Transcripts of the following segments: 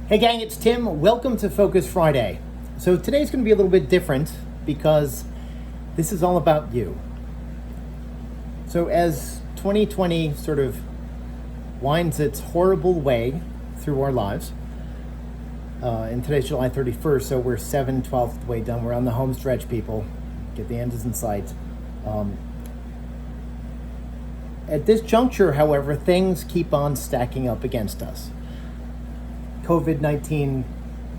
Hey gang, it's Tim. Welcome to Focus Friday. So today's going to be a little bit different because this is all about you. So as 2020 sort of winds its horrible way through our lives, and today's July 31st, so we're 7/12 of the way done. We're on the home stretch, people. Get the end is in sight. At this juncture, however, things keep on stacking up against us. COVID-19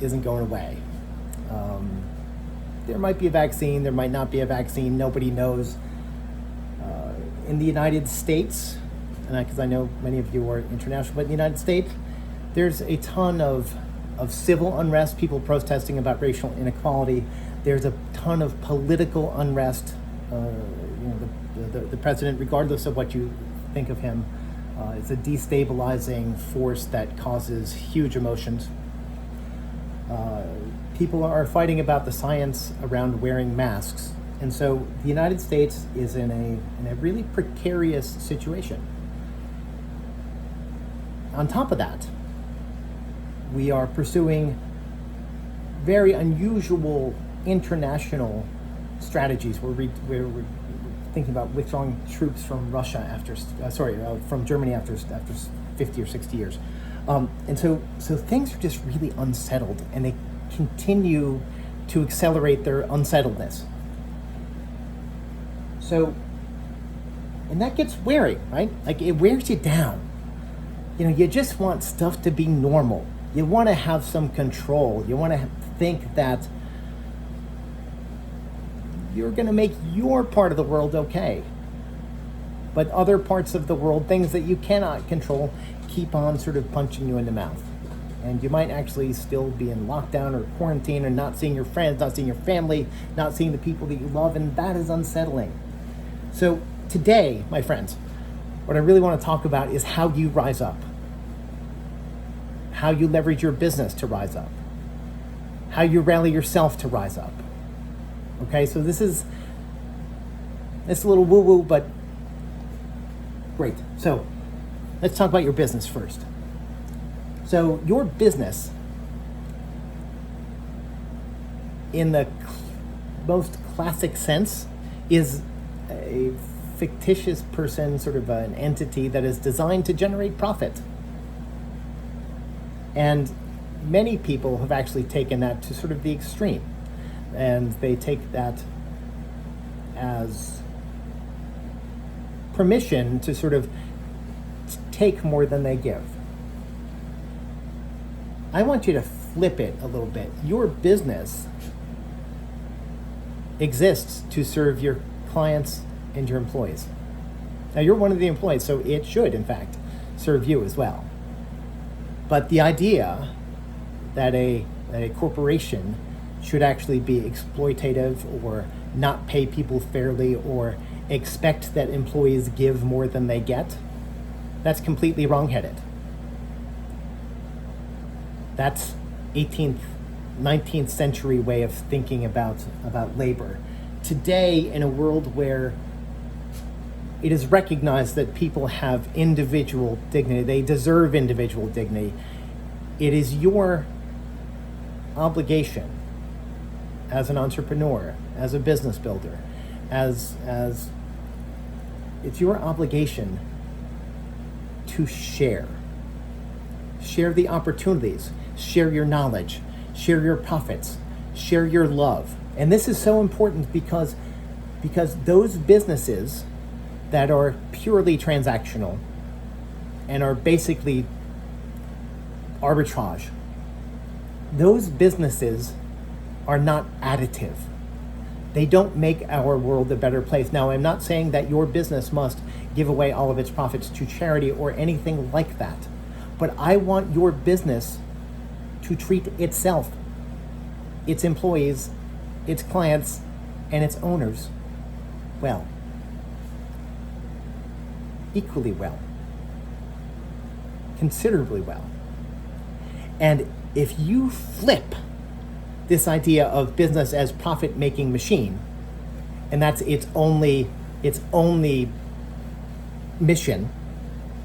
isn't going away. There might be a vaccine, there might not be a vaccine, nobody knows. In the United States, and because I know many of you are international, but in the United States, there's a ton of civil unrest, people protesting about racial inequality. There's a ton of political unrest. The president, regardless of what you think of him, is a destabilizing force that causes huge emotions. People are fighting about the science around wearing masks. And so the United States is in a really precarious situation. On top of that, we are pursuing very unusual international strategies. We're thinking about withdrawing troops from Russia from Germany after 50 or 60 years. And so things are just really unsettled, and they continue to accelerate their unsettledness. So, and that gets wearing, right? Like, it wears you down. You just want stuff to be normal. You want to have some control. You want to think that you're going to make your part of the world okay. But other parts of the world, things that you cannot control, keep on sort of punching you in the mouth. And you might actually still be in lockdown or quarantine or not seeing your friends, not seeing your family, not seeing the people that you love, and that is unsettling. So today, my friends, what I really want to talk about is how you rise up. How you leverage your business to rise up. How you rally yourself to rise up. Okay, so it's a little woo-woo, but great. So let's talk about your business first. So your business, in the most classic sense, is a fictitious person, sort of an entity that is designed to generate profit. And many people have actually taken that to sort of the extreme. And they take that as permission to sort of take more than they give. I want you to flip it a little bit. Your business exists to serve your clients and your employees. Now, you're one of the employees, so it should, in fact, serve you as well. But the idea that a corporation should actually be exploitative or not pay people fairly or expect that employees give more than they get, that's completely wrong-headed. That's 18th, 19th century way of thinking about labor. Today, in a world where it is recognized that people have individual dignity, they deserve individual dignity, it is your obligation as an entrepreneur, as a business builder, as it's your obligation to share the opportunities, share your knowledge, share your profits, share your love. And this is so important because those businesses that are purely transactional and are basically arbitrage, those businesses are not additive. They don't make our world a better place. Now, I'm not saying that your business must give away all of its profits to charity or anything like that, but I want your business to treat itself, its employees, its clients, and its owners well. Equally well. Considerably well. And if you flip this idea of business as profit-making machine, and that's its only mission,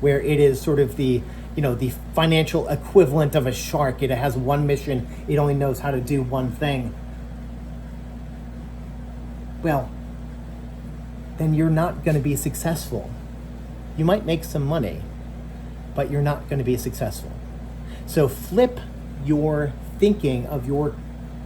where it is sort of the the financial equivalent of a shark. It has one mission. It only knows how to do one thing. Well, then you're not going to be successful. You might make some money, but you're not going to be successful. So flip your thinking of your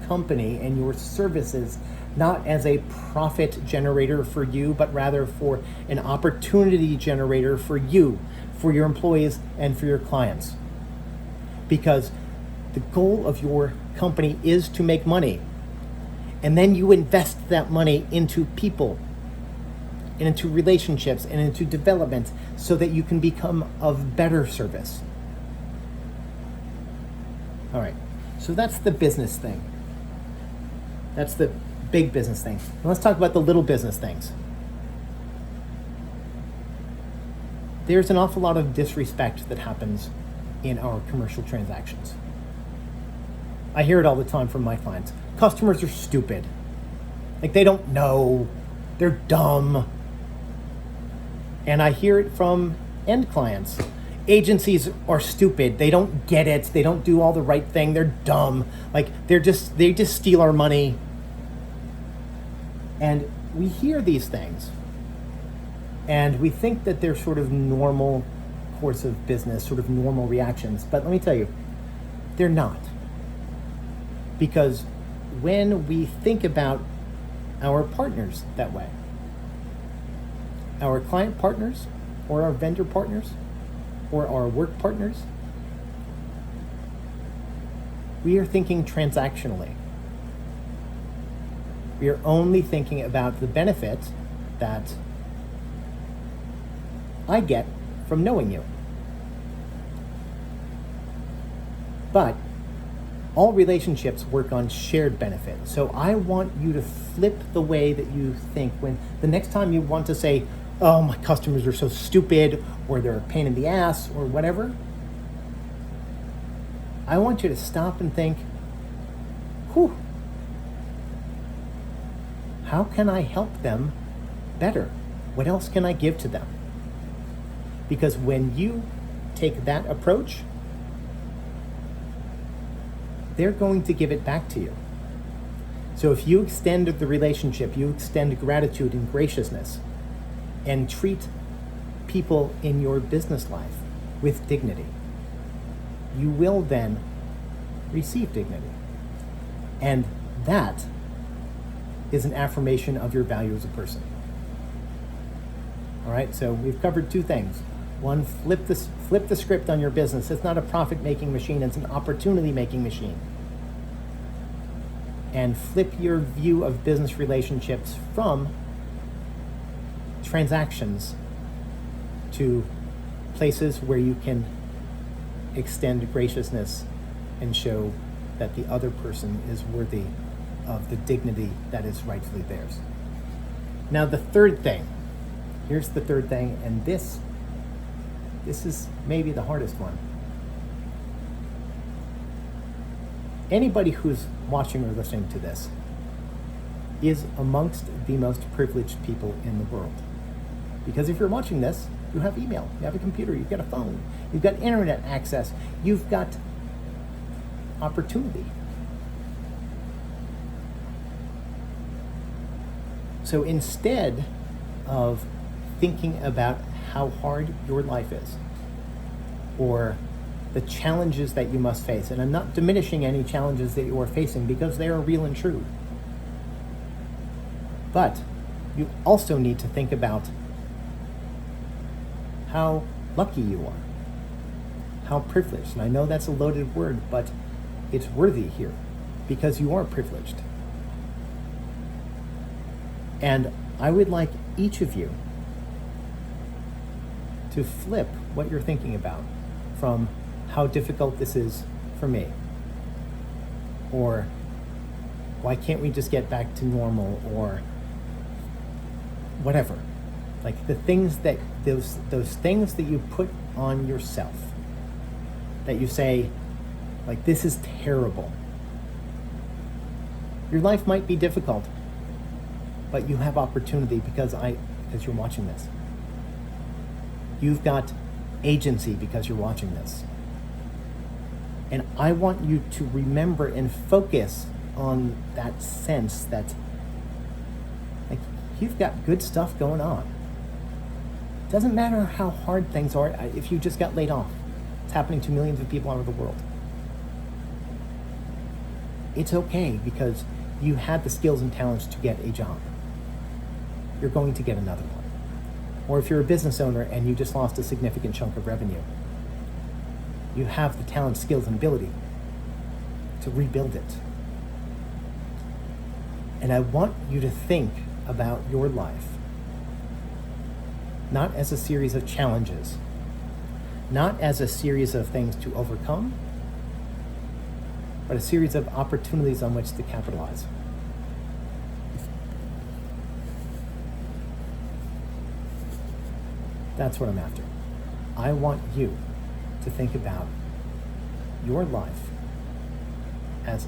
company and your services not as a profit generator for you, but rather for an opportunity generator for you, for your employees, and for your clients. Because the goal of your company is to make money. And then you invest that money into people, and into relationships, and into development so that you can become of better service. All right, so that's the business thing. That's the big business thing. Now let's talk about the little business things. There's an awful lot of disrespect that happens in our commercial transactions. I hear it all the time from my clients. Customers are stupid. Like, they don't know. They're dumb. And I hear it from end clients. Agencies are stupid. They don't get it. They don't do all the right thing. They're dumb. Like, they just steal our money. And we hear these things, and we think that they're sort of normal course of business, sort of normal reactions. But let me tell you, they're not. Because when we think about our partners that way, our client partners, or our vendor partners, or our work partners, we are thinking transactionally. We are only thinking about the benefit that I get from knowing you. But all relationships work on shared benefit. So I want you to flip the way that you think when the next time you want to say, oh, my customers are so stupid, or they're a pain in the ass, or whatever. I want you to stop and think, whew, how can I help them better? What else can I give to them? Because when you take that approach, they're going to give it back to you. So if you extend the relationship, you extend gratitude and graciousness, and treat people in your business life with dignity, you will then receive dignity. And that is an affirmation of your value as a person. All right, so we've covered two things. One, flip the script on your business. It's not a profit-making machine, it's an opportunity-making machine. And flip your view of business relationships from transactions to places where you can extend graciousness and show that the other person is worthy of the dignity that is rightfully theirs. Now the third thing, here's the third thing, and this is maybe the hardest one. Anybody who's watching or listening to this is amongst the most privileged people in the world. Because if you're watching this, you have email, you have a computer, you've got a phone, you've got internet access, you've got opportunity. So instead of thinking about how hard your life is, or the challenges that you must face, and I'm not diminishing any challenges that you are facing because they are real and true, but you also need to think about how lucky you are, how privileged. And I know that's a loaded word, but it's worthy here because you are privileged. And I would like each of you to flip what you're thinking about from how difficult this is for me, or why can't we just get back to normal, or whatever. Like the things that, those things that you put on yourself, that you say, like, this is terrible. Your life might be difficult, but you have opportunity because you're watching this. You've got agency because you're watching this. And I want you to remember and focus on that sense that like you've got good stuff going on. Doesn't matter how hard things are. If you just got laid off, it's happening to millions of people all over the world. It's okay because you had the skills and talents to get a job. You're going to get another one. Or if you're a business owner and you just lost a significant chunk of revenue, you have the talent, skills, and ability to rebuild it. And I want you to think about your life not as a series of challenges, not as a series of things to overcome, but a series of opportunities on which to capitalize. That's what I'm after. I want you to think about your life as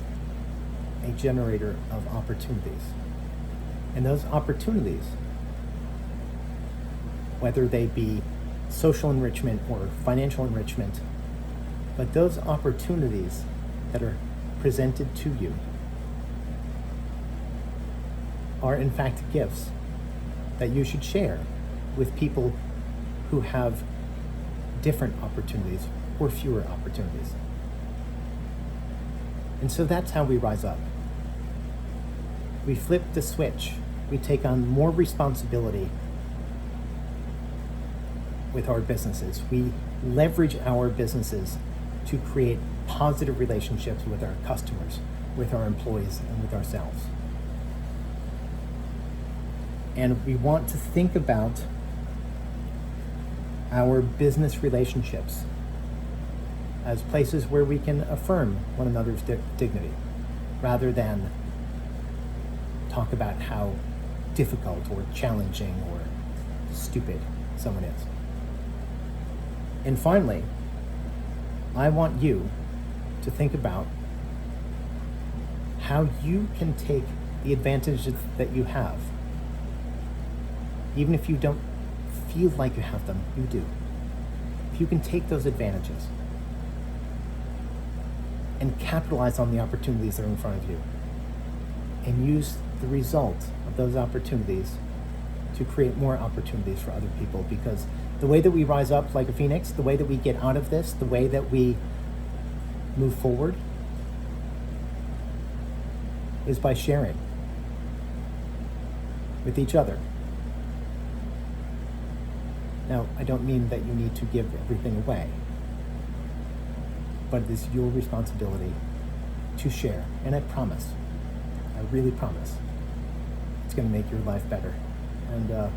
a generator of opportunities. And those opportunities, whether they be social enrichment or financial enrichment, but those opportunities that are presented to you are in fact gifts that you should share with people who have different opportunities or fewer opportunities. And so that's how we rise up. We flip the switch. We take on more responsibility with our businesses. We leverage our businesses to create positive relationships with our customers, with our employees, and with ourselves. And we want to think about our business relationships as places where we can affirm one another's dignity, rather than talk about how difficult or challenging or stupid someone is. And finally, I want you to think about how you can take the advantages that you have. Even if you don't feel like you have them, you do. If you can take those advantages and capitalize on the opportunities that are in front of you and use the result of those opportunities to create more opportunities for other people, because the way that we rise up like a phoenix, the way that we get out of this, the way that we move forward is by sharing with each other. Now, I don't mean that you need to give everything away, but it is your responsibility to share. And I promise, I really promise, it's going to make your life better. And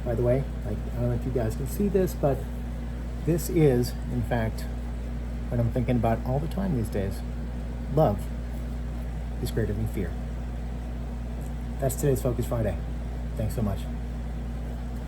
by the way, I don't know if you guys can see this, but this is, in fact, what I'm thinking about all the time these days. Love is greater than fear. That's today's Focus Friday. Thanks so much.